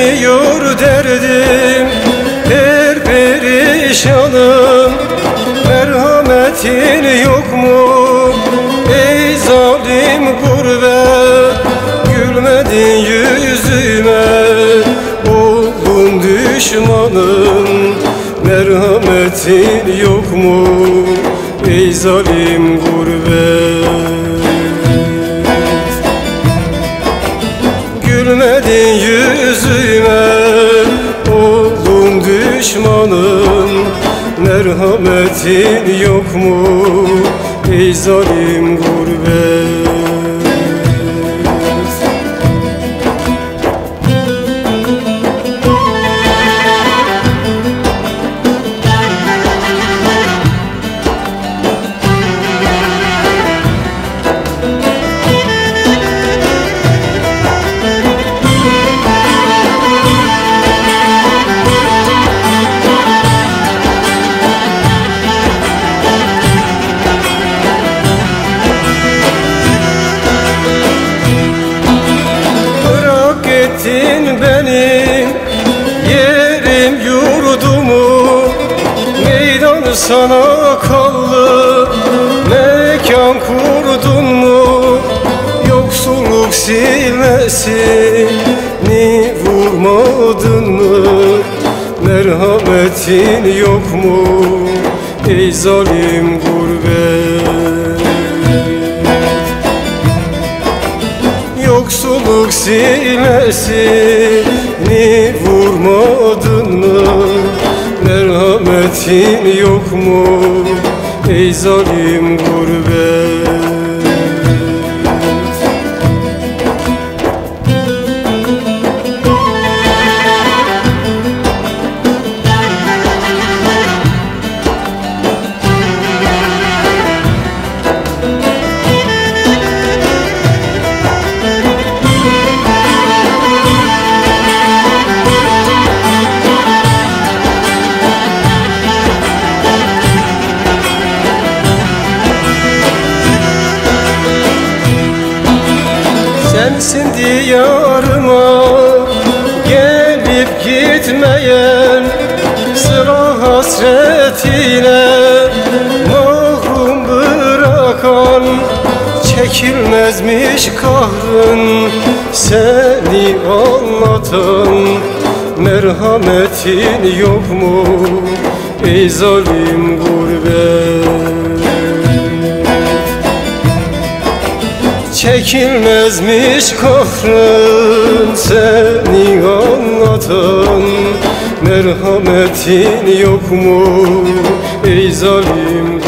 bitmiyor derdim, her perişanım. Merhametin yok mu ey zalim gurbet? Gülmedin yüzüme oldun düşmanım. Merhametin yok mu ey zalim gurbet? Gülmedin yüzüme oldum düşmanım. Merhametin yok mu ey zalim gurbet? Benim yerim yurdumu, meydan sana kaldı. Mekan kurdun mu, yoksulluk silmesini vurmadın mı? Merhametin yok mu ey zalim gurbet? Yoksulluk silmesini vurmadın mı? Merhametin yok mu ey zalim gurbet? Sensin diyarıma gelip gitmeyen, sıra hasretine mahrum bırakan. Çekilmezmiş kahrın seni anlatan. Merhametin yok mu ey zalim gurbet? Çekilmezmiş kahrın seni anlatan. Merhametin yok mu ey zalim